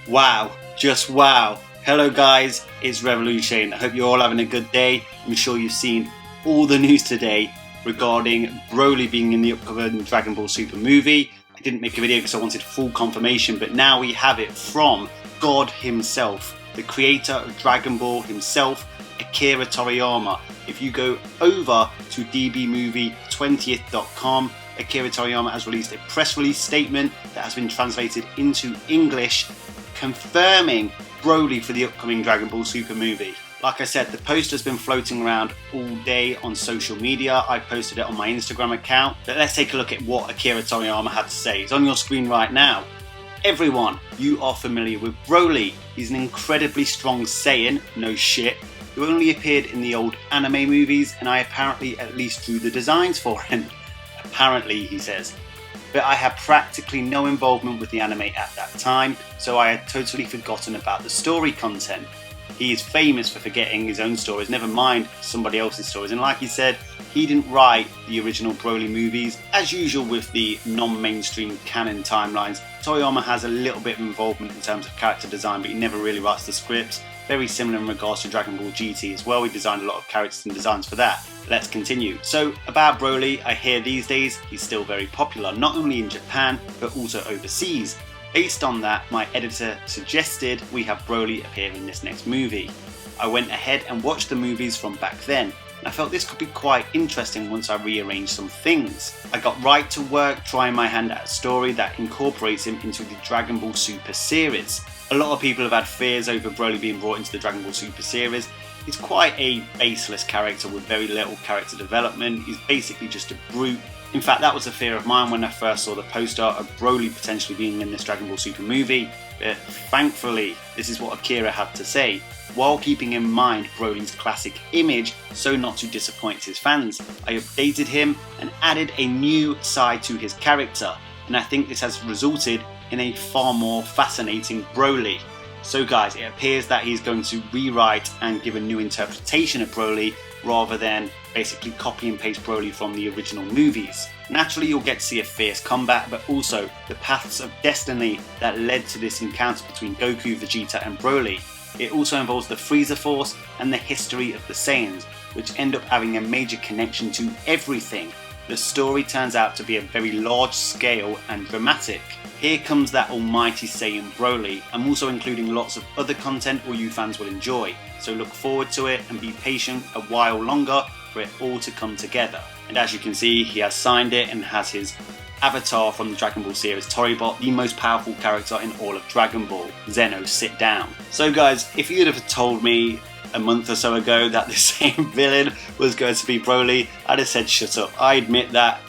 Wow, just wow. Hello guys, it's Revolution. I hope you're all having a good day. I'm sure you've seen all the news today regarding Broly being in the upcoming Dragon Ball Super movie. I didn't make a video because I wanted full confirmation, but now we have it from God himself, the creator of Dragon Ball himself, Akira Toriyama. If you go over to dbmovie20th.com, Akira Toriyama has released a press release statement that has been translated into English confirming Broly for the upcoming Dragon Ball Super movie. Like I said, the poster has been floating around all day on social media. I posted it on my Instagram account. But let's take a look at what Akira Toriyama had to say. It's on your screen right now. Everyone, you are familiar with Broly. He's an incredibly strong Saiyan, no shit, who only appeared in the old anime movies, and I apparently at least drew the designs for him. Apparently, he says. But I had practically no involvement with the anime at that time, so I had totally forgotten about the story content. He is famous for forgetting his own stories, never mind somebody else's stories, and like he said, he didn't write the original Broly movies. As usual with the non-mainstream canon timelines, Toriyama has a little bit of involvement in terms of character design, but he never really writes the scripts. Very similar in regards to Dragon Ball GT as well. He designed a lot of characters and designs for that. Let's continue. So about Broly, I hear these days he's still very popular, not only in Japan but also overseas. Based on that, my editor suggested we have Broly appear in this next movie. I went ahead and watched the movies from back then, and I felt this could be quite interesting once I rearranged some things. I got right to work trying my hand at a story that incorporates him into the Dragon Ball Super series. A lot of people have had fears over Broly being brought into the Dragon Ball Super series. He's quite a baseless character with very little character development. He's basically just a brute. In fact, that was a fear of mine when I first saw the poster of Broly potentially being in this Dragon Ball Super movie. But thankfully, this is what Akira had to say. While keeping in mind Broly's classic image, so not to disappoint his fans, I updated him and added a new side to his character. And I think this has resulted in a far more fascinating Broly. So guys, it appears that he's going to rewrite and give a new interpretation of Broly rather than basically copy and paste Broly from the original movies. Naturally, you'll get to see a fierce combat, but also the paths of destiny that led to this encounter between Goku, Vegeta and Broly. It also involves the Frieza Force and the history of the Saiyans, which end up having a major connection to everything. The story turns out to be a very large scale and dramatic. Here comes that almighty Saiyan Broly. I'm also including lots of other content all you fans will enjoy, so look forward to it and be patient a while longer for it all to come together. And as you can see, he has signed it and has his avatar from the Dragon Ball series, Toribot, the most powerful character in all of Dragon Ball. Zeno, sit down. So guys, if you'd have told me a month or so ago that the same villain was going to be Broly, I'd have said shut up. I admit that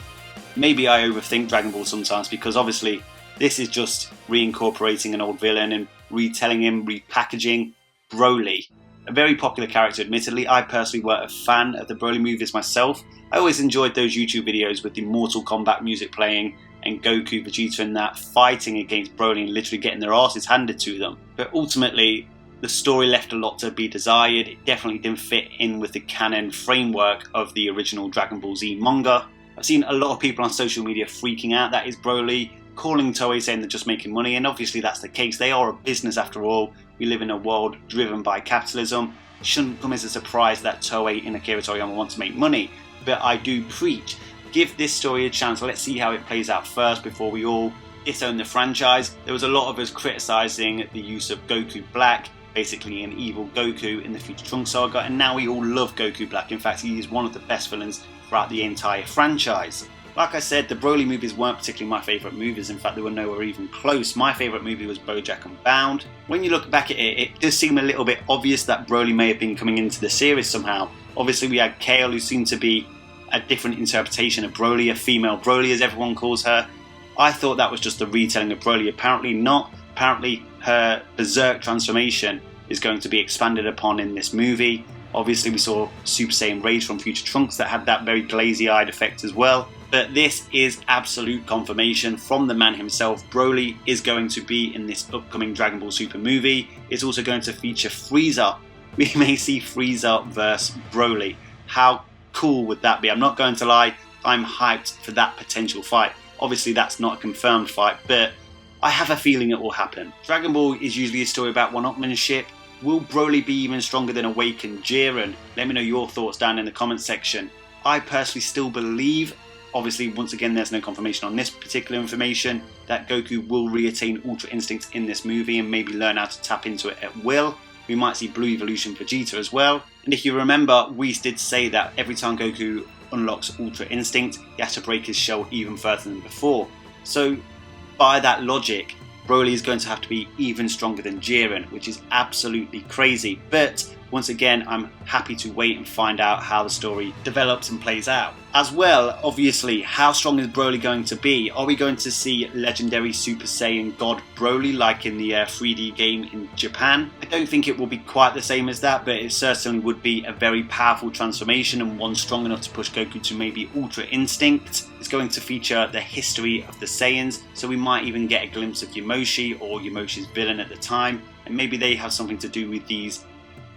maybe I overthink Dragon Ball sometimes, because obviously this is just reincorporating an old villain and retelling him, repackaging Broly. A very popular character, admittedly. I personally weren't a fan of the Broly movies myself. I always enjoyed those YouTube videos with the Mortal Kombat music playing and Goku, Vegeta and that fighting against Broly and literally getting their asses handed to them. But ultimately, the story left a lot to be desired. It definitely didn't fit in with the canon framework of the original Dragon Ball Z manga. I've seen a lot of people on social media freaking out that is Broly, calling Toei saying they're just making money, and obviously that's the case. They are a business after all. We live in a world driven by capitalism. It shouldn't come as a surprise that Toei and Akira Toriyama want to make money, but I do preach, give this story a chance. Let's see how it plays out first before we all disown the franchise. There was a lot of us criticising the use of Goku Black, basically an evil Goku in the Future Trunks saga, and now we all love Goku Black. In fact, he is one of the best villains throughout the entire franchise. Like I said, the Broly movies weren't particularly my favourite movies. In fact, they were nowhere even close. My favourite movie was BoJack Unbound. When you look back at it, it does seem a little bit obvious that Broly may have been coming into the series somehow. Obviously, we had Kale, who seemed to be a different interpretation of Broly, a female Broly as everyone calls her. I thought that was just a retelling of Broly. Apparently not. Apparently her Berserk transformation is going to be expanded upon in this movie. Obviously, we saw Super Saiyan Rage from Future Trunks that had that very glazy-eyed effect as well. But this is absolute confirmation from the man himself. Broly is going to be in this upcoming Dragon Ball Super movie. It's also going to feature Frieza. We may see Frieza versus Broly. How cool would that be? I'm not going to lie, I'm hyped for that potential fight. Obviously that's not a confirmed fight, but I have a feeling it will happen. Dragon Ball is usually a story about one-upmanship. Will Broly be even stronger than awakened Jiren? Let me know your thoughts down in the comments section. I personally still believe, obviously once again there's no confirmation on this particular information, that Goku will reattain Ultra Instinct in this movie and maybe learn how to tap into it at will. We might see Blue Evolution Vegeta as well. And if you remember, we did say that every time Goku unlocks Ultra Instinct, he has to break his shell even further than before. So by that logic, Broly is going to have to be even stronger than Jiren, which is absolutely crazy. But once again, I'm happy to wait and find out how the story develops and plays out. As well, obviously, how strong is Broly going to be? Are we going to see legendary Super Saiyan God Broly like in the 3D game in Japan? I don't think it will be quite the same as that, but it certainly would be a very powerful transformation and one strong enough to push Goku to maybe Ultra Instinct. It's going to feature the history of the Saiyans, so we might even get a glimpse of Yamoshi or Yamoshi's villain at the time, and maybe they have something to do with these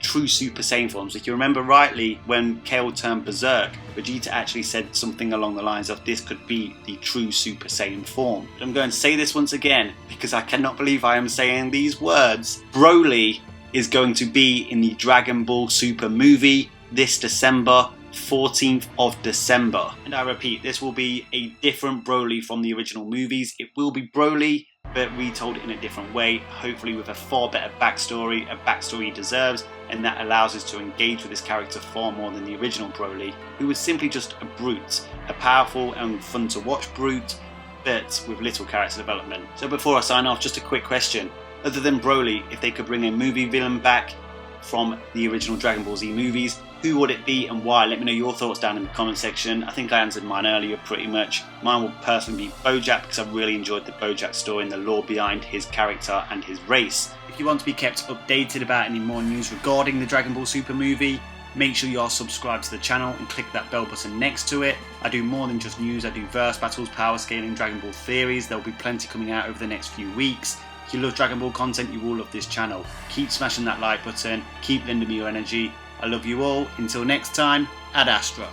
true Super Saiyan forms. If you remember rightly, when Kale turned Berserk, Vegeta actually said something along the lines of this could be the true Super Saiyan form. But I'm going to say this once again because I cannot believe I am saying these words. Broly is going to be in the Dragon Ball Super movie this December, 14th of December. And I repeat, this will be a different Broly from the original movies. It will be Broly, but retold in a different way, hopefully with a far better backstory, a backstory he deserves, and that allows us to engage with this character far more than the original Broly, who was simply just a brute, a powerful and fun to watch brute, but with little character development. So before I sign off, just a quick question. Other than Broly, if they could bring a movie villain back from the original Dragon Ball Z movies, who would it be and why? Let me know your thoughts down in the comment section. I think I answered mine earlier pretty much. Mine will personally be Bojack because I really enjoyed the Bojack story and the lore behind his character and his race. If you want to be kept updated about any more news regarding the Dragon Ball Super movie, make sure you are subscribed to the channel and click that bell button next to it. I do more than just news, I do verse battles, power scaling, Dragon Ball theories. There will be plenty coming out over the next few weeks. If you love Dragon Ball content, you will love this channel. Keep smashing that like button, keep lending me your energy. I love you all. Until next time, Ad Astra.